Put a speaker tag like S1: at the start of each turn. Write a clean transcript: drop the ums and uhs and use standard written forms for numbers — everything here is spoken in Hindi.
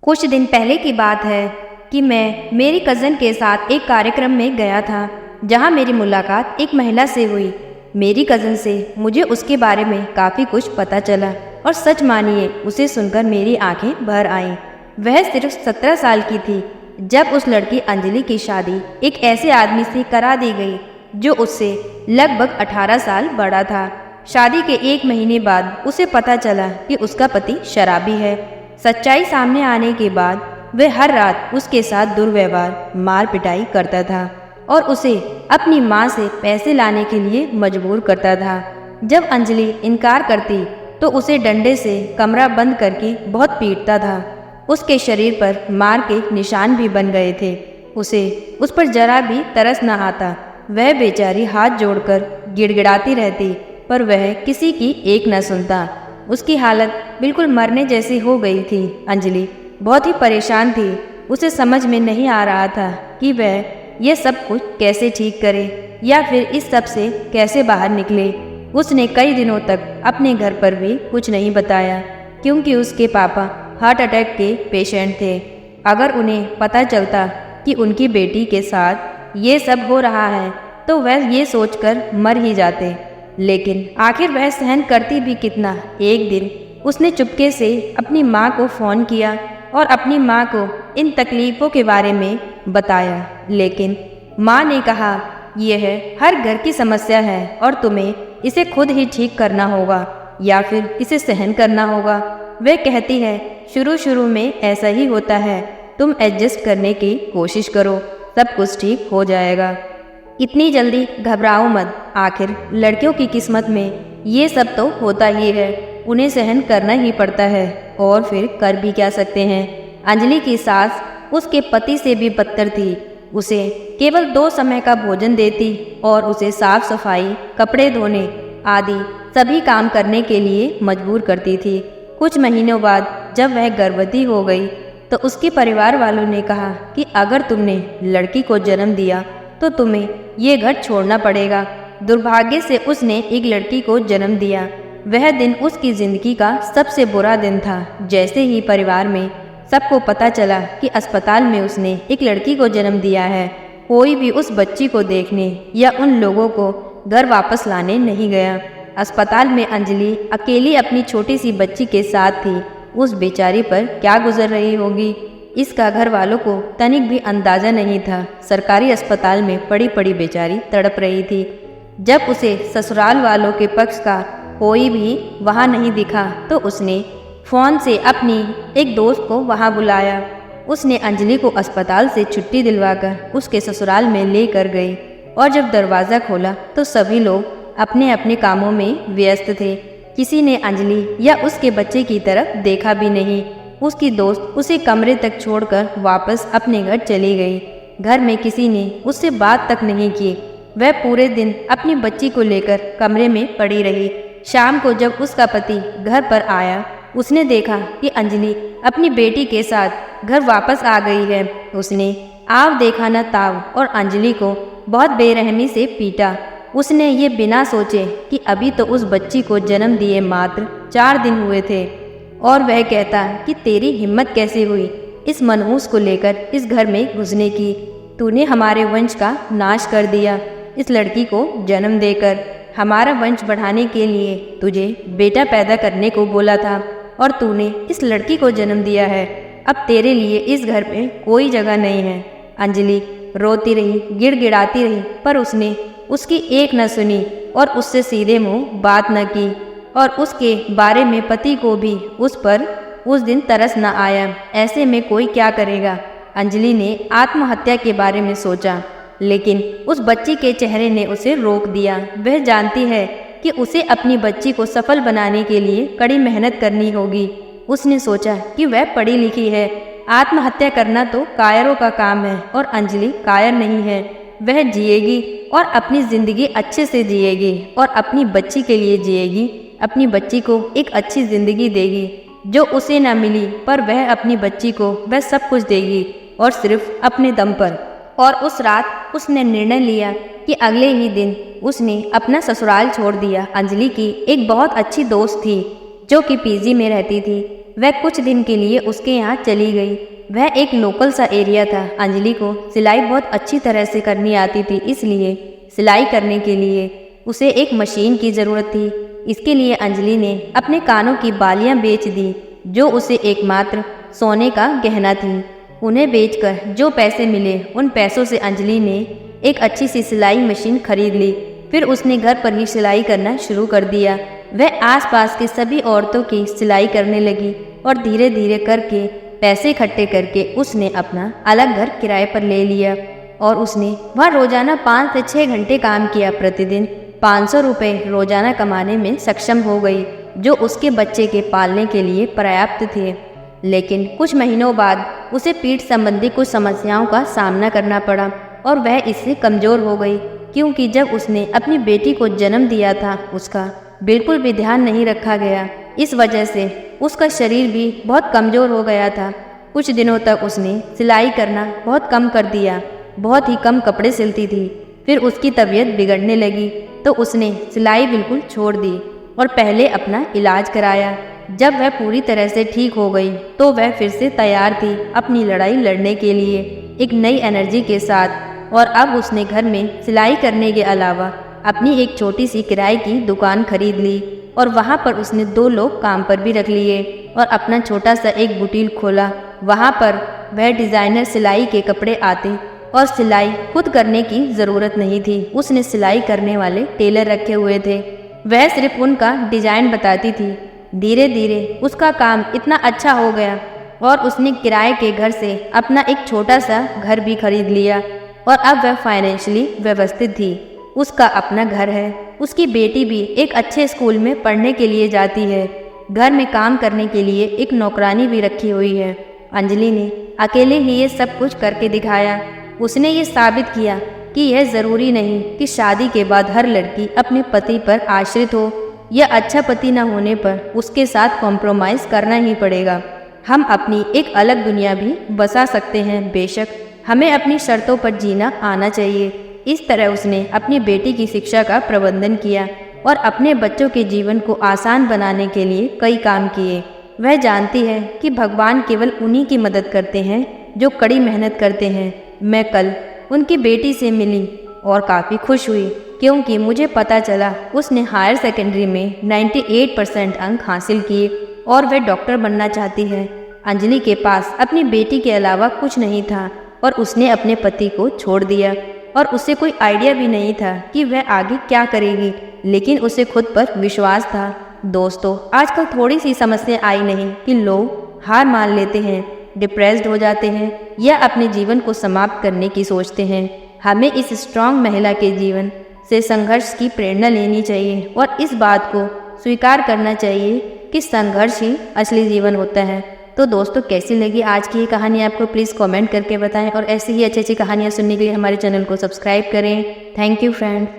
S1: कुछ दिन पहले की बात है कि मैं मेरी कज़न के साथ एक कार्यक्रम में गया था जहां मेरी मुलाकात एक महिला से हुई। मेरी कज़न से मुझे उसके बारे में काफ़ी कुछ पता चला और सच मानिए उसे सुनकर मेरी आंखें भर आईं। वह सिर्फ 17 साल की थी जब उस लड़की अंजलि की शादी एक ऐसे आदमी से करा दी गई जो उससे लगभग 18 साल बड़ा था। शादी के 1 महीने बाद उसे पता चला कि उसका पति शराबी है। सच्चाई सामने आने के बाद वह हर रात उसके साथ दुर्व्यवहार, मार पिटाई करता था और उसे अपनी मां से पैसे लाने के लिए मजबूर करता था। जब अंजलि इनकार करती तो उसे डंडे से कमरा बंद करके बहुत पीटता था। उसके शरीर पर मार के निशान भी बन गए थे। उसे उस पर जरा भी तरस न आता। वह बेचारी हाथ जोड़कर गिड़गिड़ाती रहती पर वह किसी की एक न सुनता। उसकी हालत बिल्कुल मरने जैसी हो गई थी। अंजलि बहुत ही परेशान थी। उसे समझ में नहीं आ रहा था कि वह यह सब कुछ कैसे ठीक करे या फिर इस सब से कैसे बाहर निकले। उसने कई दिनों तक अपने घर पर भी कुछ नहीं बताया क्योंकि उसके पापा हार्ट अटैक के पेशेंट थे। अगर उन्हें पता चलता कि उनकी बेटी के साथ ये सब हो रहा है तो वह ये सोचकर मर ही जाते। लेकिन आखिर वह सहन करती भी कितना। एक दिन उसने चुपके से अपनी माँ को फ़ोन किया और अपनी माँ को इन तकलीफ़ों के बारे में बताया। लेकिन माँ ने कहा यह हर घर की समस्या है और तुम्हें इसे खुद ही ठीक करना होगा या फिर इसे सहन करना होगा। वह कहती है शुरू शुरू में ऐसा ही होता है, तुम एडजस्ट करने की कोशिश करो, सब कुछ ठीक हो जाएगा। इतनी जल्दी घबराओ मत। आखिर लड़कियों की किस्मत में ये सब तो होता ही है, उन्हें सहन करना ही पड़ता है और फिर कर भी क्या सकते हैं। अंजलि की सास उसके पति से भी बदतर थी। उसे केवल 2 समय का भोजन देती और उसे साफ सफाई, कपड़े धोने आदि सभी काम करने के लिए मजबूर करती थी। कुछ महीनों बाद जब वह गर्भवती हो गई तो उसके परिवार वालों ने कहा कि अगर तुमने लड़की को जन्म दिया तो तुम्हें ये घर छोड़ना पड़ेगा। दुर्भाग्य से उसने एक लड़की को जन्म दिया। वह दिन उसकी ज़िंदगी का सबसे बुरा दिन था। जैसे ही परिवार में सबको पता चला कि अस्पताल में उसने एक लड़की को जन्म दिया है, कोई भी उस बच्ची को देखने या उन लोगों को घर वापस लाने नहीं गया। अस्पताल में अंजलि अकेली अपनी छोटी सी बच्ची के साथ थी। उस बेचारी पर क्या गुजर रही होगी, इसका घर वालों को तनिक भी अंदाज़ा नहीं था। सरकारी अस्पताल में पड़ी पड़ी बेचारी तड़प रही थी। जब उसे ससुराल वालों के पक्ष का कोई भी वहाँ नहीं दिखा तो उसने फ़ोन से अपनी एक दोस्त को वहाँ बुलाया। उसने अंजलि को अस्पताल से छुट्टी दिलवाकर उसके ससुराल में लेकर गई और जब दरवाज़ा खोला तो सभी लोग अपने अपने कामों में व्यस्त थे। किसी ने अंजलि या उसके बच्चे की तरफ देखा भी नहीं। उसकी दोस्त उसे कमरे तक छोड़कर वापस अपने घर चली गई। घर में किसी ने उससे बात तक नहीं की। वह पूरे दिन अपनी बच्ची को लेकर कमरे में पड़ी रही। शाम को जब उसका पति घर पर आया, उसने देखा कि अंजलि अपनी बेटी के साथ घर वापस आ गई है। उसने आव देखा न ताव और अंजलि को बहुत बेरहमी से पीटा। उसने ये बिना सोचे कि अभी तो उस बच्ची को जन्म दिए मात्र 4 दिन हुए थे और वह कहता कि तेरी हिम्मत कैसे हुई इस मनहूस को लेकर इस घर में घुसने की। तूने हमारे वंश का नाश कर दिया इस लड़की को जन्म देकर। हमारा वंश बढ़ाने के लिए तुझे बेटा पैदा करने को बोला था और तूने इस लड़की को जन्म दिया है। अब तेरे लिए इस घर में कोई जगह नहीं है। अंजलि रोती रही, गिड़गिड़ाती रही पर उसने उसकी एक न सुनी और उससे सीधे मुंह बात न की और उसके बारे में पति को भी उस पर उस दिन तरस न आया। ऐसे में कोई क्या करेगा। अंजलि ने आत्महत्या के बारे में सोचा लेकिन उस बच्ची के चेहरे ने उसे रोक दिया। वह जानती है कि उसे अपनी बच्ची को सफल बनाने के लिए कड़ी मेहनत करनी होगी। उसने सोचा कि वह पढ़ी लिखी है, आत्महत्या करना तो कायरों का काम है और अंजलि कायर नहीं है। वह जिएगी और अपनी ज़िंदगी अच्छे से जिएगी और अपनी बच्ची के लिए जिएगी। अपनी बच्ची को एक अच्छी ज़िंदगी देगी जो उसे ना मिली, पर वह अपनी बच्ची को वह सब कुछ देगी और सिर्फ अपने दम पर। और उस रात उसने निर्णय लिया कि अगले ही दिन उसने अपना ससुराल छोड़ दिया। अंजलि की एक बहुत अच्छी दोस्त थी जो कि पीजी में रहती थी। वह कुछ दिन के लिए उसके यहाँ चली गई। वह एक लोकल सा एरिया था। अंजलि को सिलाई बहुत अच्छी तरह से करनी आती थी, इसलिए सिलाई करने के लिए उसे एक मशीन की ज़रूरत थी। इसके लिए अंजलि ने अपने कानों की बालियां बेच दी, जो उसे एकमात्र सोने का गहना थी। उन्हें बेचकर जो पैसे मिले, उन पैसों से अंजलि ने एक अच्छी सी सिलाई मशीन खरीद ली। फिर उसने घर पर ही सिलाई करना शुरू कर दिया। वह आसपास के सभी औरतों की सिलाई करने लगी और धीरे धीरे करके पैसे इकट्ठे करके उसने अपना अलग घर किराए पर ले लिया और उसने वह रोजाना 5 से 6 घंटे काम किया। प्रतिदिन 500 रुपये रोजाना कमाने में सक्षम हो गई, जो उसके बच्चे के पालने के लिए पर्याप्त थे। लेकिन कुछ महीनों बाद उसे पीठ संबंधी कुछ समस्याओं का सामना करना पड़ा और वह इससे कमज़ोर हो गई, क्योंकि जब उसने अपनी बेटी को जन्म दिया था उसका बिल्कुल भी ध्यान नहीं रखा गया। इस वजह से उसका शरीर भी बहुत कमज़ोर हो गया था। कुछ दिनों तक उसने सिलाई करना बहुत कम कर दिया, बहुत ही कम कपड़े सिलती थी। फिर उसकी तबीयत बिगड़ने लगी तो उसने सिलाई बिल्कुल छोड़ दी और पहले अपना इलाज कराया। जब वह पूरी तरह से ठीक हो गई तो वह फिर से तैयार थी अपनी लड़ाई लड़ने के लिए, एक नई एनर्जी के साथ। और अब उसने घर में सिलाई करने के अलावा अपनी एक छोटी सी किराए की दुकान खरीद ली और वहाँ पर उसने 2 लोग काम पर भी रख लिए और अपना छोटा सा एक बुटीक खोला। वहाँ पर वह डिज़ाइनर सिलाई के कपड़े आते और सिलाई खुद करने की ज़रूरत नहीं थी। उसने सिलाई करने वाले टेलर रखे हुए थे, वह सिर्फ उनका डिज़ाइन बताती थी। धीरे धीरे उसका काम इतना अच्छा हो गया और उसने किराए के घर से अपना एक छोटा सा घर भी खरीद लिया और अब वह फाइनेंशियली व्यवस्थित थी। उसका अपना घर है, उसकी बेटी भी एक अच्छे स्कूल में पढ़ने के लिए जाती है। घर में काम करने के लिए एक नौकरानी भी रखी हुई है। अंजलि ने अकेले ही ये सब कुछ करके दिखाया। उसने ये साबित किया कि यह ज़रूरी नहीं कि शादी के बाद हर लड़की अपने पति पर आश्रित हो या अच्छा पति न होने पर उसके साथ कॉम्प्रोमाइज़ करना ही पड़ेगा। हम अपनी एक अलग दुनिया भी बसा सकते हैं। बेशक हमें अपनी शर्तों पर जीना आना चाहिए। इस तरह उसने अपनी बेटी की शिक्षा का प्रबंधन किया और अपने बच्चों के जीवन को आसान बनाने के लिए कई काम किए। वह जानती है कि भगवान केवल उन्हीं की मदद करते हैं जो कड़ी मेहनत करते हैं। मैं कल उनकी बेटी से मिली और काफ़ी खुश हुई, क्योंकि मुझे पता चला उसने हायर सेकेंडरी में 98% अंक हासिल किए और वह डॉक्टर बनना चाहती है। अंजलि के पास अपनी बेटी के अलावा कुछ नहीं था और उसने अपने पति को छोड़ दिया और उसे कोई आइडिया भी नहीं था कि वह आगे क्या करेगी, लेकिन उसे खुद पर विश्वास था। दोस्तों, आजकल थोड़ी सी समस्या आई नहीं कि लोग हार मान लेते हैं, डिप्रेस्ड हो जाते हैं या अपने जीवन को समाप्त करने की सोचते हैं। हमें इस स्ट्रॉन्ग महिला के जीवन से संघर्ष की प्रेरणा लेनी चाहिए और इस बात को स्वीकार करना चाहिए कि संघर्ष ही असली जीवन होता है। तो दोस्तों, कैसी लगी आज की ये कहानी आपको प्लीज़ कमेंट करके बताएं और ऐसी ही अच्छी अच्छी कहानियाँ सुनने के लिए हमारे चैनल को सब्सक्राइब करें। Thank you friends.